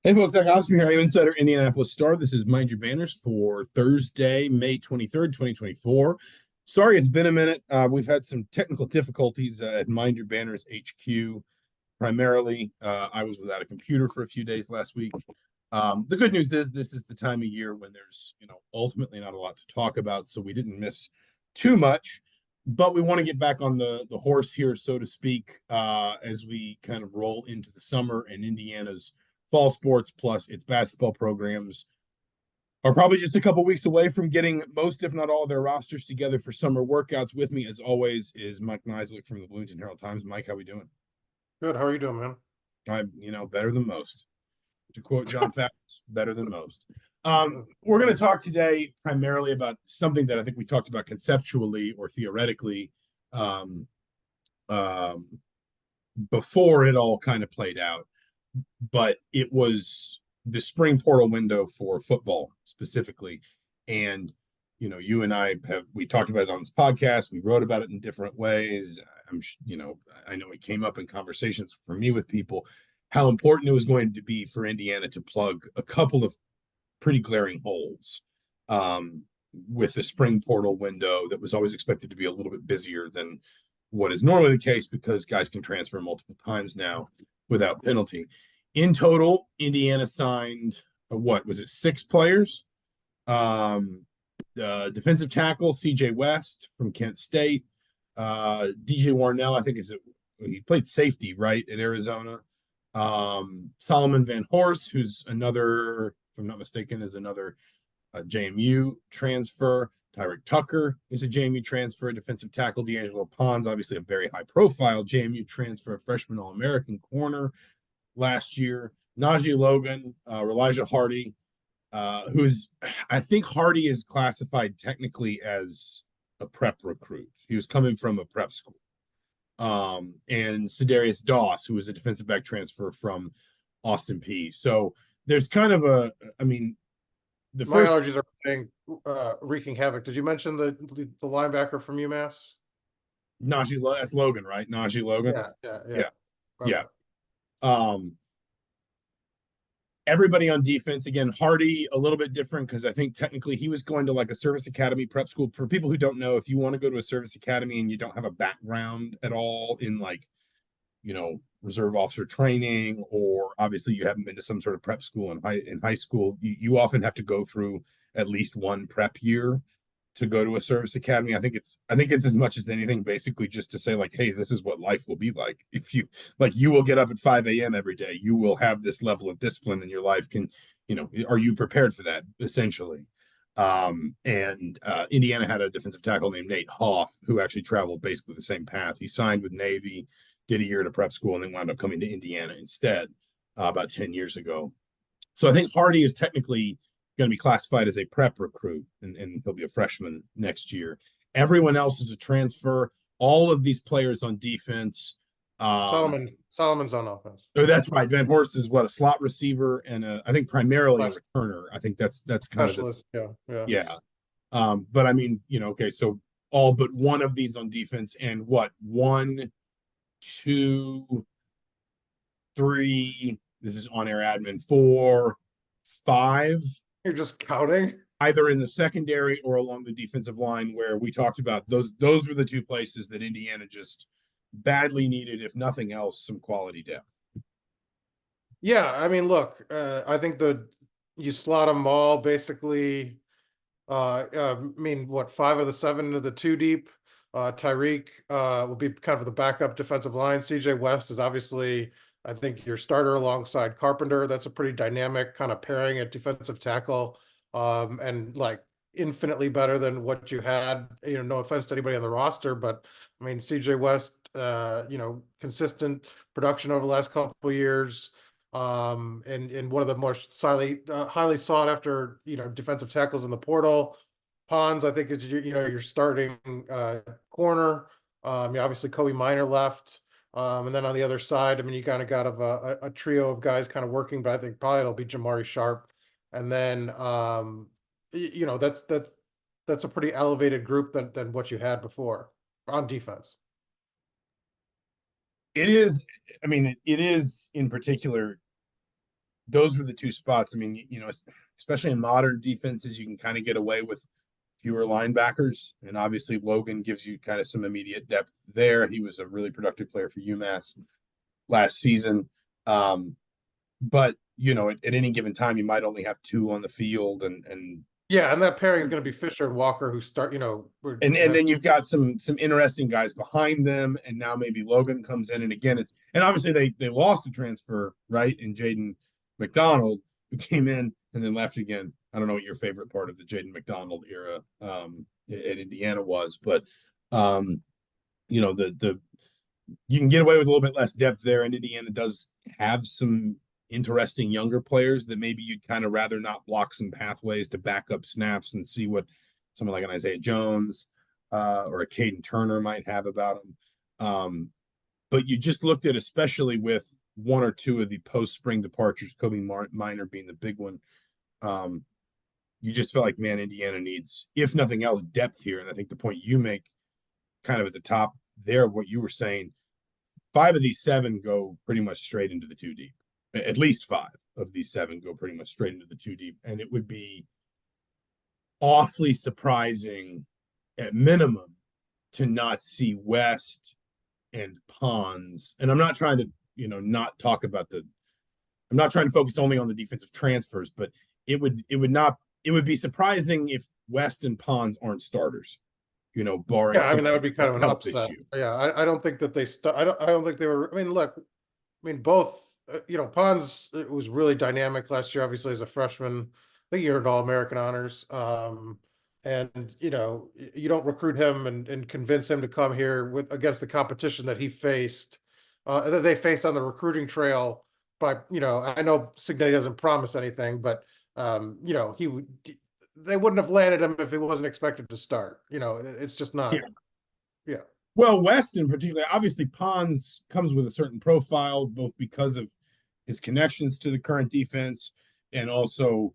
Hey folks, Zach Osterman here. I'm Insider Indianapolis Star. This is Mind Your Banners for Thursday, May 23rd, 2024. Sorry, it's been a minute. We've had some technical difficulties at Mind Your Banners HQ. Primarily, I was without a computer for a few days last week. The good news is this is the time of year when there's, ultimately not a lot to talk about, so we didn't miss too much. But we want to get back on the horse here, so to speak, as we kind of roll into the summer and Indiana's fall sports plus its basketball programs are probably just a couple weeks away from getting most, if not all, of their rosters together for summer workouts. With me, as always, is Mike Niziolek from the Bloomington Herald-Times. Mike, how we doing? Good. How are you doing, man? I'm, better than most. To quote John Favreau, better than most. We're going to talk today primarily about something that I think we talked about conceptually or theoretically before it all kind of played out. But it was the spring portal window for football specifically. And, you and we talked about it on this podcast. We wrote about it in different ways. I know it came up in conversations for me with people, how important it was going to be for Indiana to plug a couple of pretty glaring holes with the spring portal window that was always expected to be a little bit busier than what is normally the case because guys can transfer multiple times now without penalty. In total, Indiana signed what was it, 6 players? Defensive tackle CJ West from Kent State, DJ Warnell, I think he played safety right at Arizona. Solomon Van Horst, who's another, if I'm not mistaken, is another JMU transfer. Tyrick Tucker is a JMU transfer. Defensive tackle D'Angelo Pons, obviously a very high-profile JMU transfer, freshman All-American corner last year. Najee Logan, Elijah Hardy, I think Hardy is classified technically as a prep recruit. He was coming from a prep school. And Sedarius Doss, who was a defensive back transfer from Austin Peay. So there's kind of my allergies are wreaking havoc. Did you mention the linebacker from UMass? That's Logan, right? Najee Logan. Yeah. Everybody on defense, again, Hardy a little bit different because I think technically he was going to like a service academy prep school. For people who don't know, if you want to go to a service academy and you don't have a background at all in reserve officer training, or obviously you haven't been to some sort of prep school in high school, you often have to go through at least one prep year to go to a service academy. I think it's as much as anything basically just to say like, hey, this is what life will be like. If you will get up at 5 a.m. every day, you will have this level of discipline in your life. Are you prepared for that essentially? Indiana had a defensive tackle named Nate Hoff who actually traveled basically the same path. He signed with Navy, did a year at a prep school, and then wound up coming to Indiana instead about 10 years ago. So I think Hardy is technically going to be classified as a prep recruit, and he'll be a freshman next year. Everyone else is a transfer. All of these players on defense. Solomon's on offense. Oh, that's right. Van Horst is a slot receiver and I think primarily a returner. I think that's kind specialist. Yeah. But I mean, okay, so all but one of these on defense, and what, 1, 2, 3. This is on air admin. 4, 5. You're just counting? Either in the secondary or along the defensive line, where we talked about those were the two places that Indiana just badly needed, if nothing else, some quality depth. Yeah, I mean, look, I think you slot them all basically. I mean, what, 5 of the 7 into the 2 deep. Tyrick will be kind of the backup defensive line. CJ West is obviously, I think, your starter alongside Carpenter. That's a pretty dynamic kind of pairing at defensive tackle, and like infinitely better than what you had. No offense to anybody on the roster, but I mean, CJ West, consistent production over the last couple of years, and one of the more highly sought after defensive tackles in the portal. Pons, I think, is your starting corner. Obviously Kobe Minor left. And then on the other side, I mean, you kind of got a trio of guys kind of working, but I think probably it'll be Jamari Sharp. And then, that's a pretty elevated group than what you had before on defense. It is, I mean, it is in particular those were the two spots. I mean, especially in modern defenses, you can kind of get away with fewer linebackers, and obviously Logan gives you kind of some immediate depth there. He was a really productive player for UMass last season. But at any given time, you might only have two on the field, and Yeah, and that pairing is going to be Fisher and Walker, who start. and then you've got some interesting guys behind them, and now maybe Logan comes in, and again and obviously they lost a transfer, right, in Jaden McDonald, who came in and then left again. I don't know what your favorite part of the Jaden McDonald era at Indiana was, but the you can get away with a little bit less depth there, and Indiana does have some interesting younger players that maybe you'd kind of rather not block some pathways to back up snaps and see what someone like an Isaiah Jones or a Caden Turner might have about him. But you just looked at, especially with one or two of the post-spring departures, Kobe Minor being the big one, you just felt like, man, Indiana needs, if nothing else, depth here. And I think the point you make kind of at the top there of what you were saying, 5 of these 7 go pretty much straight into the 2 deep. At least 5 of these 7 go pretty much straight into the 2 deep. And it would be awfully surprising at minimum to not see West and Pons. And I'm not trying to, not talk about I'm not trying to focus only on the defensive transfers, but it would be surprising if West and Pons aren't starters, barring Yeah, I mean that would be kind of an upset. issue. Yeah, I don't think that they. I don't think they were. I mean, look, both. Pons was really dynamic last year. Obviously, as a freshman, I think he earned All-American honors. And you don't recruit him and convince him to come here against the competition that he faced, that they faced on the recruiting trail. By I know Cignetti doesn't promise anything, but he would. They wouldn't have landed him if he wasn't expected to start. It's just not. Yeah. Well, West in particular, obviously Pons comes with a certain profile, both because of his connections to the current defense and also,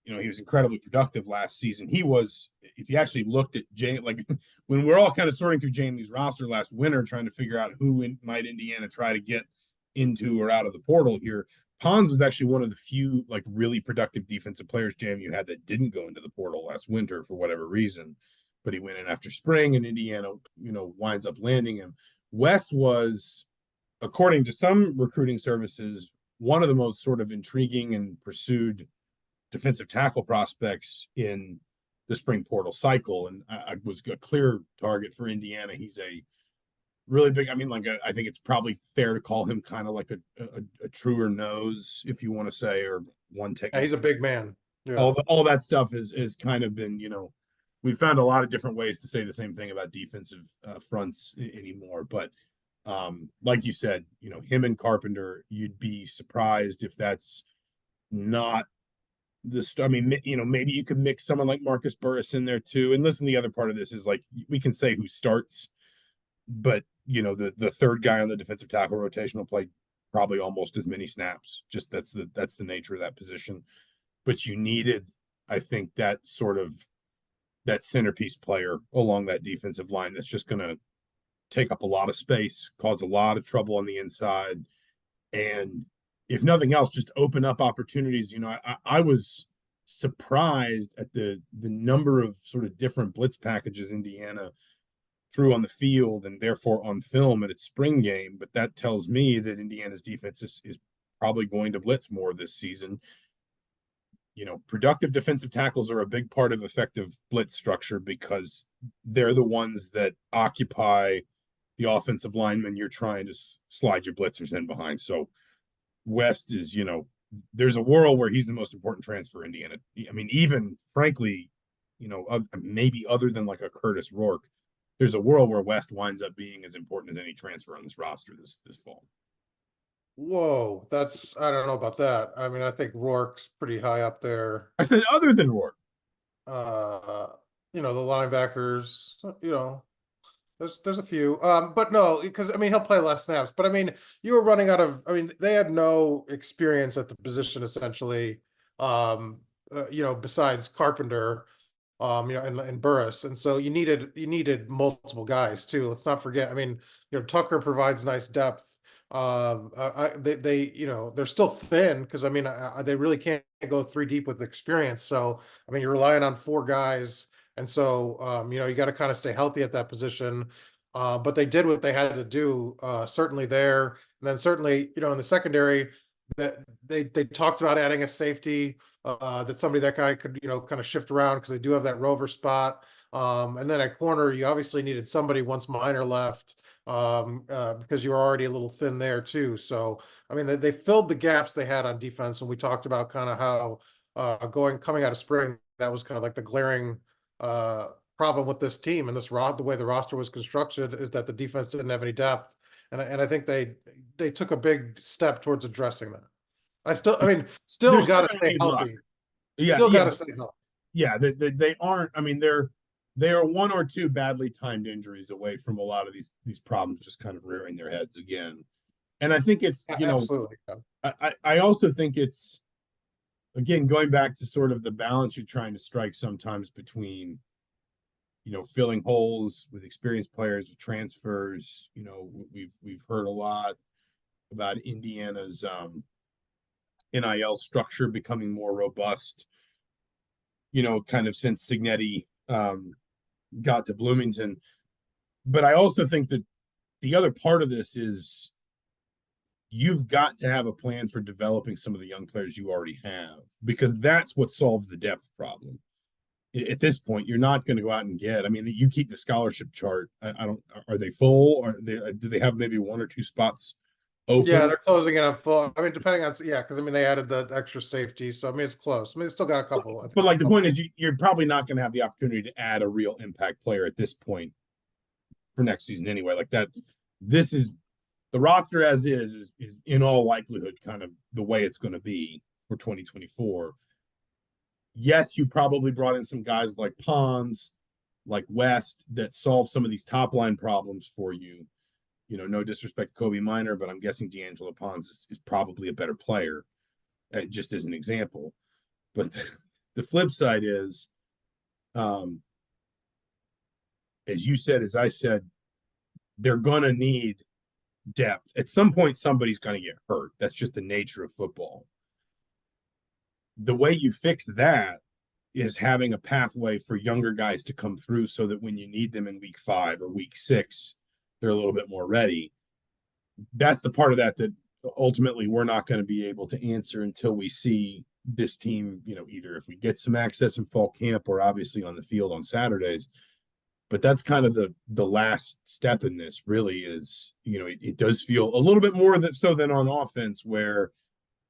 he was incredibly productive last season. He was, if you actually looked at like when we're all kind of sorting through Jamie's roster last winter, trying to figure out who might Indiana try to get into or out of the portal here, Pons was actually one of the few like really productive defensive players, Jamie, you had that didn't go into the portal last winter for whatever reason. But he went in after spring, and Indiana, winds up landing him. West was, according to some recruiting services, one of the most sort of intriguing and pursued defensive tackle prospects in the spring portal cycle, and I was a clear target for Indiana. He's a really big. I mean, I think it's probably fair to call him kind of like a truer nose, if you want to say, or one technique. Yeah, he's a big man. Yeah. All that stuff is kind of been, we found a lot of different ways to say the same thing about defensive fronts anymore. But like you said, him and Carpenter, you'd be surprised if that's not I mean, maybe you could mix someone like Marcus Burris in there too. And listen, the other part of this is like, we can say who starts, but the third guy on the defensive tackle rotation will play probably almost as many snaps. Just that's the nature of that position. But you needed, I think, that centerpiece player along that defensive line that's just going to take up a lot of space, cause a lot of trouble on the inside, and if nothing else, just open up opportunities. I was surprised at the number of sort of different blitz packages Indiana threw on the field and therefore on film at its spring game. But that tells me that Indiana's defense is probably going to blitz more this season. Productive defensive tackles are a big part of effective blitz structure because they're the ones that occupy the offensive linemen you're trying to slide your blitzers in behind. So West is, there's a world where he's the most important transfer in Indiana. I mean, even frankly, maybe other than like a Curtis Rourke, there's a world where West winds up being as important as any transfer on this roster this fall. Whoa, I don't know about that. I mean, I think Rourke's pretty high up there. I said other than Rourke. The linebackers, there's a few. But no, because I mean he'll play less snaps. But I mean, you were running out of. I mean, they had no experience at the position essentially. Besides Carpenter, and Burris, and so you needed multiple guys too. Let's not forget. I mean, Tucker provides nice depth. They they're still thin because I mean they really can't go three deep with experience. So I mean you're relying on four guys, and so you got to kind of stay healthy at that position. But they did what they had to do. Certainly there, and then certainly in the secondary that they talked about adding a safety, that somebody that guy could kind of shift around because they do have that rover spot. And then at corner, you obviously needed somebody once Minor left, because you were already a little thin there too. So, I mean, they filled the gaps they had on defense, and we talked about kind of how coming out of spring, that was kind of like the glaring uh, problem with this team and the way the roster was constructed is that the defense didn't have any depth, and I think they took a big step towards addressing that. I mean, still They're got still to gonna stay need luck. healthy. Yeah, Still got yeah, to stay healthy. yeah. They aren't. I mean, they are one or two badly timed injuries away from a lot of these problems just kind of rearing their heads again. And I think it's Absolutely. I also think it's again going back to sort of the balance you're trying to strike sometimes between filling holes with experienced players with transfers. We've heard a lot about Indiana's NIL structure becoming more robust, kind of since Cignetti got to Bloomington. But I also think that the other part of this is you've got to have a plan for developing some of the young players you already have, because that's what solves the depth problem. At this point, you're not going to go out and get. I mean, you keep the scholarship chart. I don't. Are they full? Or do they have maybe one or two spots Yeah, open? they're closing it up full. I mean, depending on because I mean they added the extra safety, so I mean it's close. I mean, they still got a couple. I But think. like the point is, you're probably not going to have the opportunity to add a real impact player at this point for next season anyway. Like that, this is the roster as is in all likelihood kind of the way it's going to be for 2024. Yes, you probably brought in some guys like Pons, like West, that solve some of these top line problems for you. No disrespect to Kobe Minor, but I'm guessing D'Angelo Pons is probably a better player, just as an example. But the flip side is, um, as you said, as I said, they're going to need depth. At some point, somebody's going to get hurt. That's just the nature of football. The way you fix that is having a pathway for younger guys to come through so that when you need them in week 5 or week 6, they're a little bit more ready. That's the part of that ultimately we're not going to be able to answer until we see this team, either if we get some access in fall camp or obviously on the field on Saturdays. But that's kind of the last step in this really is, it does feel a little bit more so than on offense where,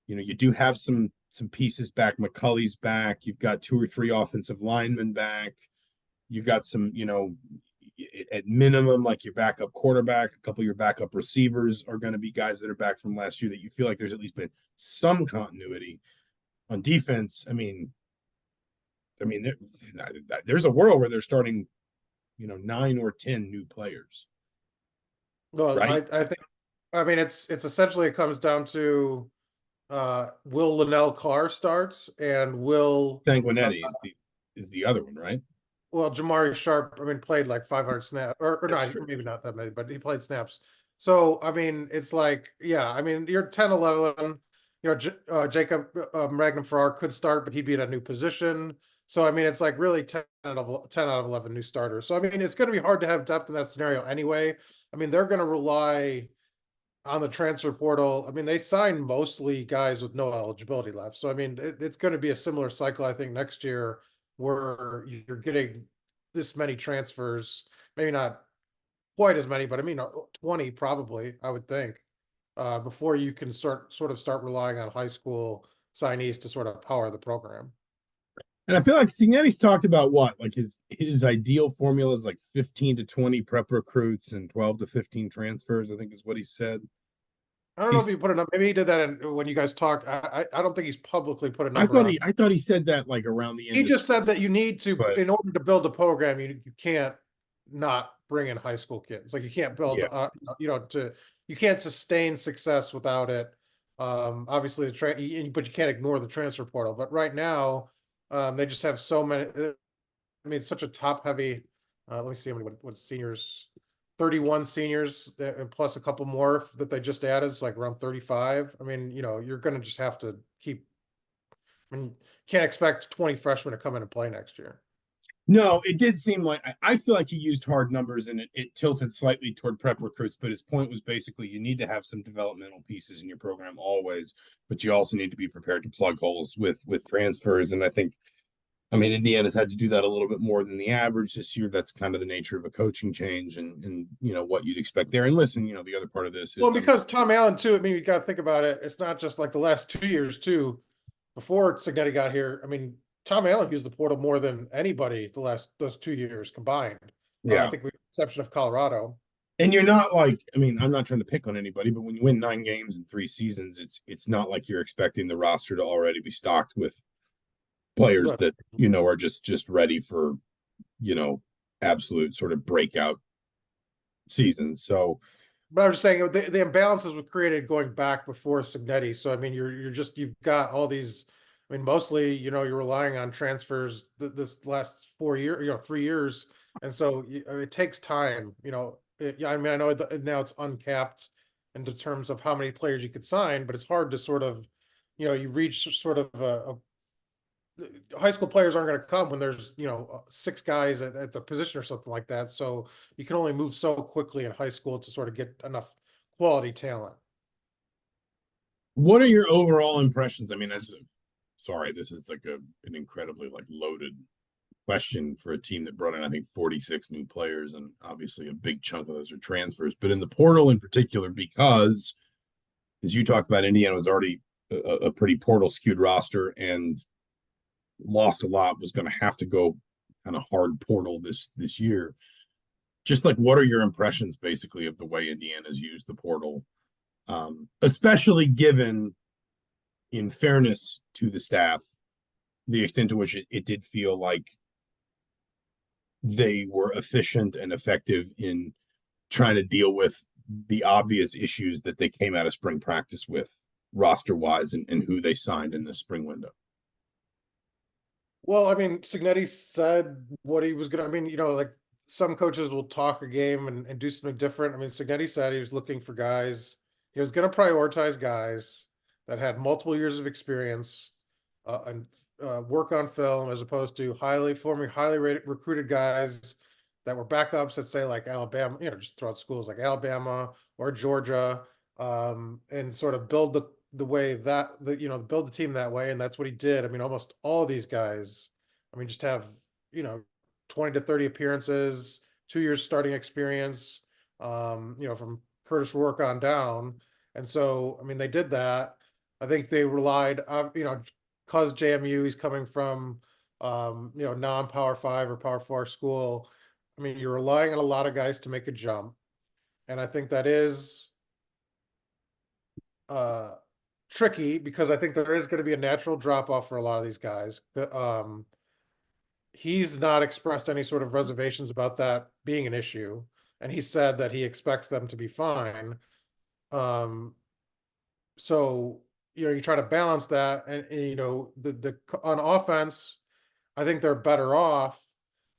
you do have some pieces back. McCulley's back. You've got 2 or 3 offensive linemen back. You've got some, at minimum, like your backup quarterback, a couple of your backup receivers are going to be guys that are back from last year that you feel like there's at least been some continuity on defense. I mean, there's a world where they're starting, 9 or 10 new players, Well, right? I think it's essentially it comes down to will Linnell Carr starts and will Sanguinetti is the other one, right? Jamari Sharp, I mean, played like 500 snaps, or That's not, true. maybe not that many, but he played snaps. So, I mean, it's like, yeah, I mean, you're 10, 11, Jacob Magnum Farrar could start, but he'd be at a new position. So, I mean, it's like really 10 out of 11 new starters. So, I mean, it's going to be hard to have depth in that scenario anyway. I mean, they're going to rely on the transfer portal. I mean, they signed mostly guys with no eligibility left. So, I mean, it's going to be a similar cycle, I think, next year where you're getting this many transfers, maybe not quite as many, but I mean, 20 probably, I would think, before you can start relying on high school signees to sort of power the program. And I feel like Cignetti's talked about what, like his ideal formula is like 15 to 20 prep recruits and 12 to 15 transfers, I think is what he said. I don't know if He's you put it up. Maybe he did that when you guys talked. I don't think he's publicly put a I number thought on. he said that like around the end He of just said spring, that you need to, but in order to build a program, you can't not bring in high school kids. Like you can't build, yeah. you can't sustain success without it. Obviously but you can't ignore the transfer portal. But right now, they just have so many. I mean, it's such a top heavy. Let me see how many what seniors 31 seniors and plus a couple more that they just added, it's like around 35. I mean, you're going to just have to keep. I mean, can't expect 20 freshmen to come in and play next year. No, it did seem like I feel like he used hard numbers and it tilted slightly toward prep recruits, but his point was basically you need to have some developmental pieces in your program always, but you also need to be prepared to plug holes with transfers. And I mean, Indiana's had to do that a little bit more than the average this year. That's kind of the nature of a coaching change and what you'd expect there. And listen, the other part of this Well, is because Tom Allen too, I mean, you got to think about it. It's not just like the last 2 years too. Before Cignetti got here, I mean, Tom Allen used the portal more than anybody those 2 years combined. I yeah. think with the exception of Colorado. And you're not like, I mean, I'm not trying to pick on anybody, but when you win 9 games in 3 seasons, it's not like you're expecting the roster to already be stocked with players Look, that are just ready for absolute sort of breakout seasons. So but I'm just saying the imbalances were created going back before Cignetti. So I mean, you've got all these. I mean, mostly you're relying on transfers this last 4 years, 3 years, and so it takes time. Yeah, I mean, I know now it's uncapped in terms of how many players you could sign, but it's hard to sort of, you reach sort of high school players aren't going to come when there's 6 guys at the position or something like that. So you can only move so quickly in high school to sort of get enough quality talent. what are your overall impressions? I mean, sorry, this is like an incredibly like loaded question for a team that brought in, I think, 46 new players, and obviously a big chunk of those are transfers. But in the portal in particular, because as you talked about, Indiana was already a pretty portal skewed roster and lost a lot, was going to have to go kind of hard portal this year. Just like, what are your impressions basically of the way Indiana's used the portal, especially given, in fairness to the staff, the extent to which it did feel like they were efficient and effective in trying to deal with the obvious issues that they came out of spring practice with roster wise and who they signed in the spring window. Well, I mean, Cignetti said what he was going to, I mean, like some coaches will talk a game and do something different. I mean, Cignetti said he was looking for guys. He was going to prioritize guys that had multiple years of experience and work on film as opposed to highly rated, recruited guys that were backups at say like Alabama, just throughout schools like Alabama or Georgia, and sort of build the way that build the team that way. And that's what he did. I mean, almost all of these guys, I mean, just have, 20 to 30 appearances, 2 years starting experience, from Curtis Rourke on down. And so, I mean, they did that. I think they relied on, cause JMU, he's coming from, non-power 5 or power 4 school. I mean, you're relying on a lot of guys to make a jump. And I think that is, tricky because I think there is going to be a natural drop off for a lot of these guys. He's not expressed any sort of reservations about that being an issue, and he said that he expects them to be fine. So you try to balance that, and the on offense, I think they're better off,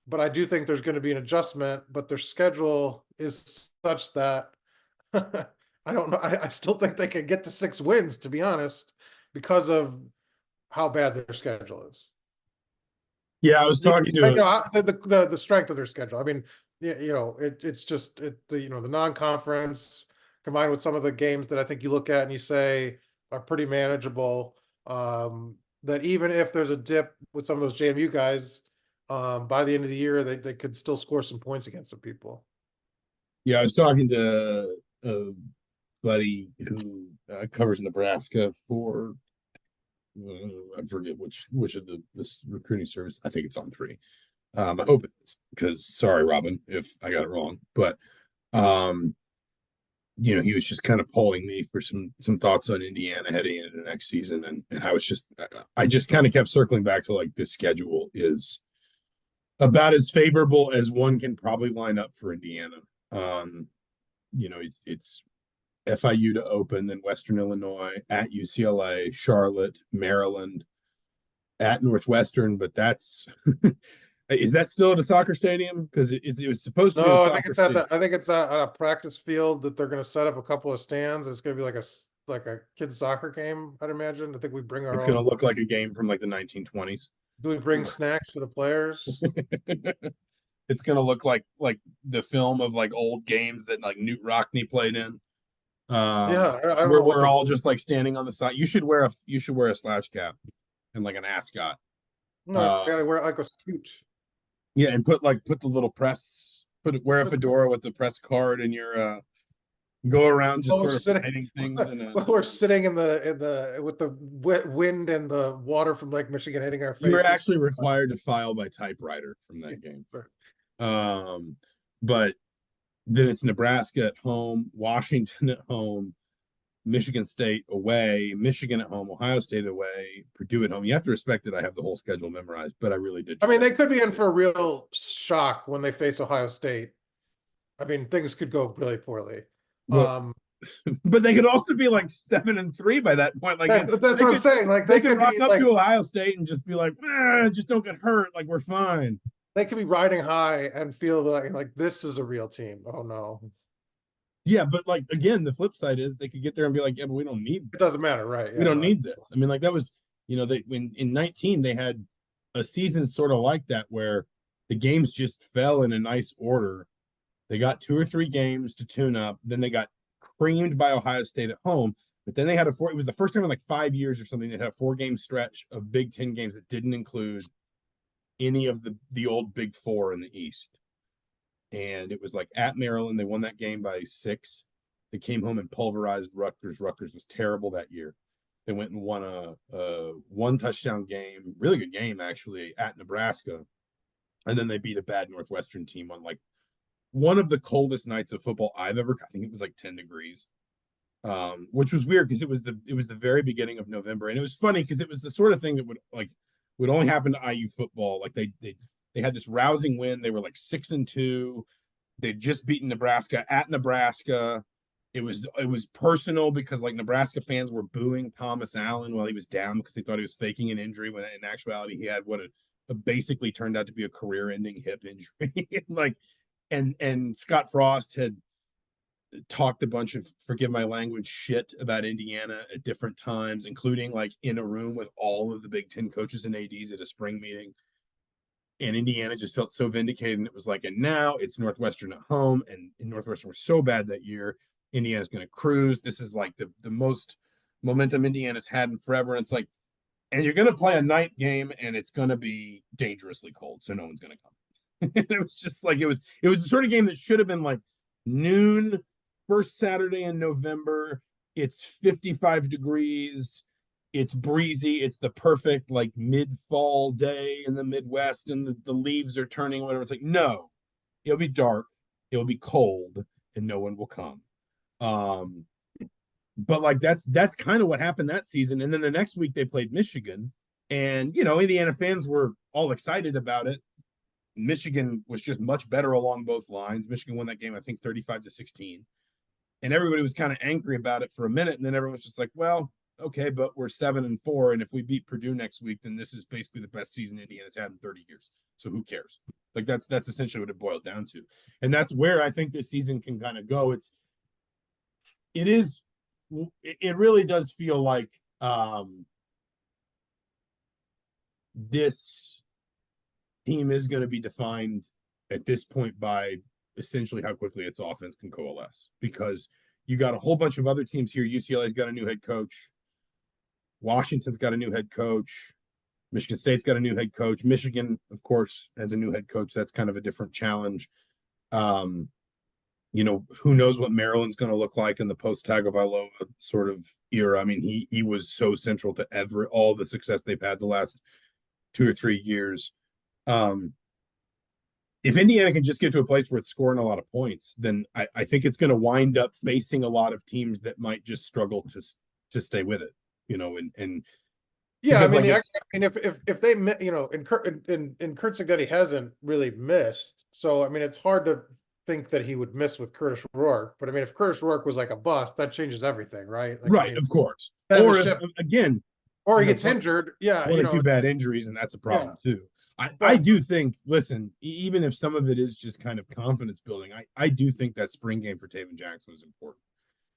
but I do think there's going to be an adjustment. But their schedule is such that I don't know. I still think they can get to 6 wins, to be honest, because of how bad their schedule is. Yeah, I was talking to The strength of their schedule. I mean, it's just the non-conference combined with some of the games that I think you look at and you say are pretty manageable. That even if there's a dip with some of those JMU guys, by the end of the year, they could still score some points against some people. Yeah, I was talking to a buddy who covers Nebraska for I forget which of this recruiting service. I think it's on 3. I hope it is, because sorry, Robin, if I got it wrong. But he was just kind of polling me for some thoughts on Indiana heading into the next season, and I just kind of kept circling back to like this schedule is about as favorable as one can probably line up for Indiana. It's FIU to open, then Western Illinois, at UCLA, Charlotte, Maryland, at Northwestern, but that's Is that still at a soccer stadium? Because it was supposed to be at a No, I think soccer it's at stadium. I think it's at a practice field that they're going to set up a couple of stands. It's going to be like a kids soccer game, I'd imagine. I think we bring our It's going to own. look like a game from like the 1920s. Do we bring snacks for the players? It's going to look like the film of like old games that like Newt Rockney played in. Yeah, I don't Where know what we're the all rules. just like standing on the side. You should wear a slouch cap and like an ascot. No, I Uh, gotta wear like a suit. yeah, and put the little press, wear a fedora with the press card, and go around just While we're sort of sitting, writing things in a. while we're sitting in the with the wet wind and the water from Lake Michigan hitting our You were faces. actually required to file by typewriter from that game. But then it's Nebraska at home, Washington at home, Michigan State away, Michigan at home, Ohio State away, Purdue at home. You have to respect that I have the whole schedule memorized, but I really did. I mean, they could be in for a real shock when they face Ohio State. I mean, things could go really poorly. Well, but they could also be like 7-3 by that point. Like that's what I'm saying. Like they they could could rock be up like to Ohio State and just be like, just don't get hurt. Like we're fine. they could be riding high and feel like this is a real team. Oh no, Yeah, but like again, the flip side is they could get there and be like, yeah, but we don't need it doesn't matter, right? we Yeah, don't no, need this. I mean, like that was, they when in 19 they had a season sort of like that where the games just fell in a nice order. They got 2 or 3 games to tune up, then they got creamed by Ohio State at home. But then they had it was the first time in like 5 years or something, they had a 4-game stretch of Big Ten games that didn't include any of the old Big Four in the East. And it was like at Maryland, they won that game by 6. They came home and pulverized Rutgers. Rutgers was terrible that year. They went and won a 1-touchdown game, really good game actually, at Nebraska. And then they beat a bad Northwestern team on like one of the coldest nights of football I've ever. I think it was like 10 degrees, which was weird because it was the very beginning of November, and it was funny because it was the sort of thing that would only happen to IU football. Like they had this rousing win. They were like 6-2. They'd just beaten Nebraska at Nebraska. It was personal because like Nebraska fans were booing Thomas Allen while he was down because they thought he was faking an injury when in actuality he had what a basically turned out to be a career-ending hip injury. Like, and Scott Frost had talked a bunch of, forgive my language, shit about Indiana at different times, including like in a room with all of the Big Ten coaches and ADs at a spring meeting. And Indiana just felt so vindicated. And it was like, and now it's Northwestern at home. And Northwestern was so bad that year. Indiana's going to cruise. This is like the most momentum Indiana's had in forever. And it's like, and you're going to play a night game and it's going to be dangerously cold. So no one's going to come. It was just like, it was the sort of game that should have been like noon, first Saturday in November. It's 55 degrees. It's breezy. It's the perfect like mid-fall day in the Midwest, and the leaves are turning, whatever. It's like, no, it'll be dark, it'll be cold, and no one will come. But like that's kind of what happened that season. And then the next week they played Michigan, and Indiana fans were all excited about it. Michigan was just much better along both lines. Michigan won that game, I think, 35-16. And everybody was kind of angry about it for a minute, and then everyone was just like, well, okay, but we're 7-4, and if we beat Purdue next week, then this is basically the best season Indiana's had in 30 years. So who cares? Like that's essentially what it boiled down to. And that's where I think this season can kind of go. It really does feel like this team is going to be defined at this point by essentially how quickly its offense can coalesce, because you got a whole bunch of other teams here. UCLA's got a new head coach. Washington's got a new head coach. Michigan State's got a new head coach. Michigan, of course, has a new head coach. That's kind of a different challenge. Who knows what Maryland's going to look like in the post-Tagovailoa sort of era. I mean, he was so central to all the success they've had the last 2 or 3 years. If Indiana can just get to a place where it's scoring a lot of points, then I think it's going to wind up facing a lot of teams that might just struggle to stay with it, and yeah, I mean, like if they, and Curt Cignetti hasn't really missed. So, I mean, it's hard to think that he would miss with Curtis Rourke. But I mean, if Curtis Rourke was like a bust, that changes everything, right? Like, right, I mean, of course. or Or if, again, or he gets injured. Yeah. one or two bad injuries, and that's a problem too. I But do think, listen, even if some of it is just kind of confidence building, I do think that spring game for Taven Jackson is important.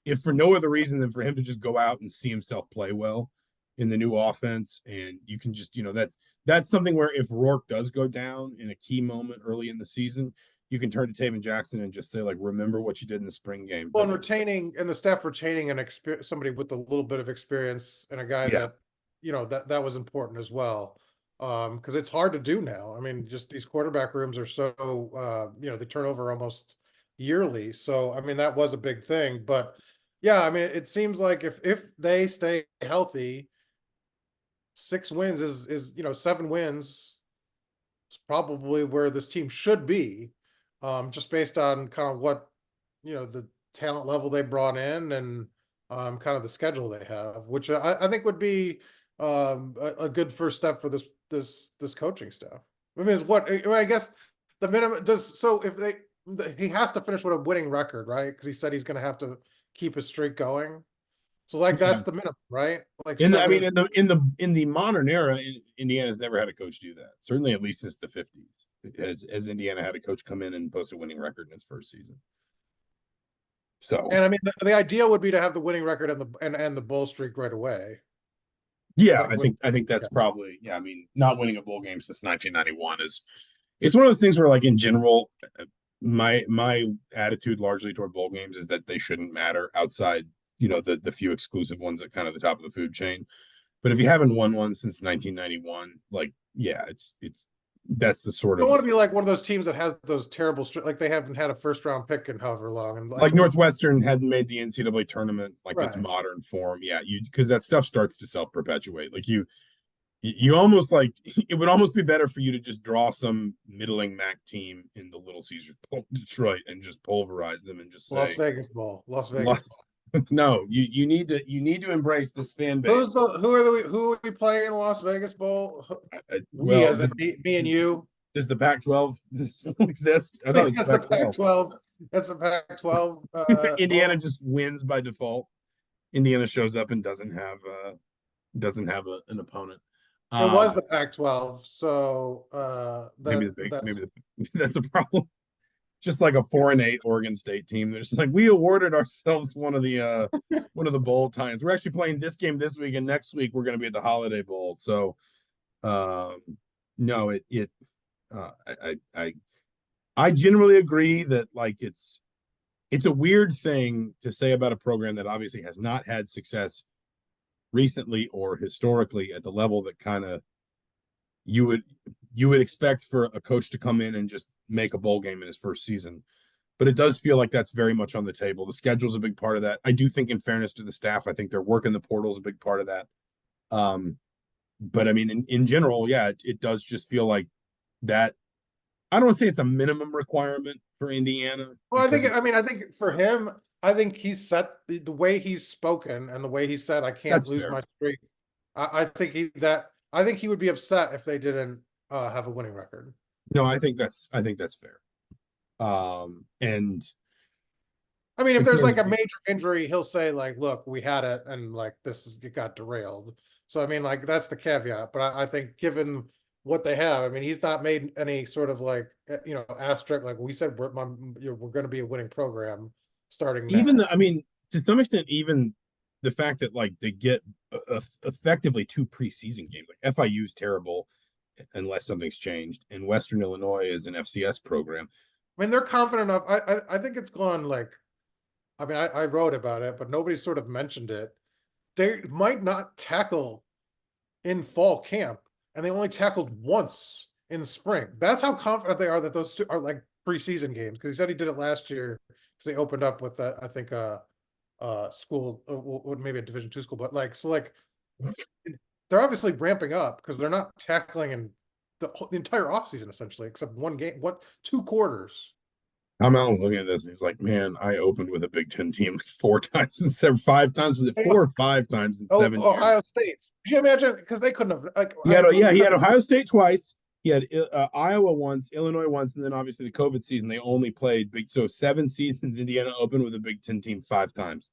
If for no other reason than for him to just go out and see himself play well in the new offense. And you can just, that's something where if Rourke does go down in a key moment early in the season, you can turn to Taven Jackson and just say, like, remember what you did in the spring game. well, and retaining and the staff retaining somebody with a little bit of experience and a guy Yeah. that, that was important as well. Because it's hard to do now. I mean, just these quarterback rooms are so they turn over almost yearly. So I mean, that was a big thing. But yeah, I mean, it seems like if they stay healthy, 6 wins is 7 wins is probably where this team should be, just based on kind of what the talent level they brought in and kind of the schedule they have, which I think would be a good first step for this coaching staff. I mean, I guess the minimum does so if he has to finish with a winning record, right? Because he said he's going to have to keep his streak going. So like Yeah. that's the minimum, right? Like I mean, seven is in the modern era, Indiana's never had a coach do that. Certainly, at least since the 50s, as Indiana had a coach come in and post a winning record in its first season. So and I mean the ideal would be to have the winning record and the bowl streak right away. yeah, Like I think that's probably, yeah. I mean, not winning a bowl game since 1991 is it's one of those things where, like, in general, my attitude largely toward bowl games is that they shouldn't matter outside, the few exclusive ones at kind of the top of the food chain. But if you haven't won one since 1991, like, yeah, it's that's the sort I don't of, want to be like one of those teams that has those terrible like they haven't had a first round pick in however long, and like Northwestern hadn't made the NCAA tournament, like its right. modern form. Yeah, because that stuff starts to self perpetuate. Like you almost, like, it would almost be better for you to just draw some middling MAC team in the Little Caesars Bowl, Detroit, and just pulverize them and just Las say, Vegas Bowl, Las Vegas Bowl. no, you need to embrace this fan base. Who are we playing in the Las Vegas Bowl? We Well, as in me and you. does the Pac-12 still exist? I thought it was That's a Pac-12. Pac-12. That's a Pac-12. Indiana just wins by default. Indiana shows up and doesn't have an opponent. It was the Pac-12, so That's the problem. Just like a 4-8 Oregon State team. They're just like, we awarded ourselves one of the bowl times. We're actually playing this game this week, and next week we're going to be at the Holiday Bowl. So, no, I generally agree that, like, it's a weird thing to say about a program that obviously has not had success recently or historically at the level that kind of you would expect for a coach to come in and just make a bowl game in his first season. But it does feel like that's very much on the table. The schedule's a big part of that. I do think, in fairness to the staff, I think their work in the portal is a big part of that. But I mean, in general, yeah, it does just feel like that. I don't want to say it's a minimum requirement for Indiana. well, I think for him, I think he's set the way he's spoken and the way he said, I can't That's lose fair. my streak. I think he would be upset if they didn't have a winning record. No, I think that's fair. And I mean, if there's again, like a major injury, he'll say like, "Look, we had it, and like it got derailed." So I mean, like that's the caveat. But I think given what they have, I mean, he's not made any sort of like asterisk. Like we said, we're going to be a winning program starting even now. I mean, to some extent, even the fact that, like, they get effectively 2 preseason games. Like, FIU is terrible unless something's changed, and Western Illinois is an FCS program. I mean, they're confident enough. I think it's gone like, I mean, I wrote about it, but nobody sort of mentioned it. They might not tackle in fall camp, and they only tackled once in spring. That's how confident they are that those two are like preseason games. Because he said he did it last year because they opened up with I think school, maybe a Division II school, but like so like they're obviously ramping up because they're not tackling in the entire offseason essentially, except one game, 2 quarters. I'm out looking at this, and he's like, "Man, I opened with a Big Ten team 4 times in 5 times. Was it 4 or 5 times in 7 years?" Ohio State. Can you imagine? Because they couldn't have like. He had Ohio State twice. He had Iowa once, Illinois once, and then obviously the COVID season they only played big. So 7 seasons, Indiana opened with a Big Ten team 5 times.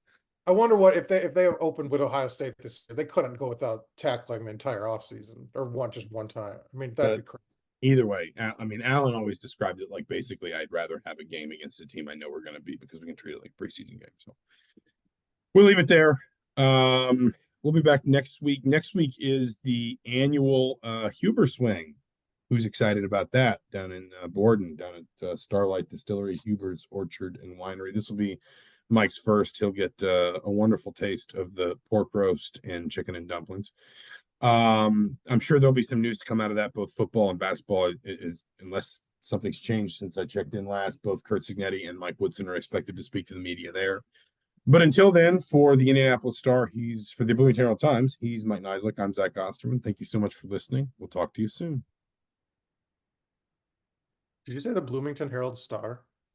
I wonder what if they have opened with Ohio State this year, they couldn't go without tackling the entire offseason or just one time. I mean, that'd be crazy. Either way, I mean, Alan always described it like basically I'd rather have a game against a team I know we're going to beat because we can treat it like a preseason game. So we'll leave it there. We'll be back next week. Next week is the annual Huber Swing. Who's excited about that down in Borden, down at Starlight Distillery, Huber's Orchard and Winery? This will be Mike's first. He'll get a wonderful taste of the pork roast and chicken and dumplings. I'm sure there'll be some news to come out of that, both football and basketball. Is unless something's changed since I checked in last. Both Curt Cignetti and Mike Woodson are expected to speak to the media there. But until then, for the Indianapolis Star, he's for the Bloomington Herald Times. He's Mike Niziolek. I'm Zach Osterman. Thank you so much for listening. We'll talk to you soon. Did you say the Bloomington Herald Star?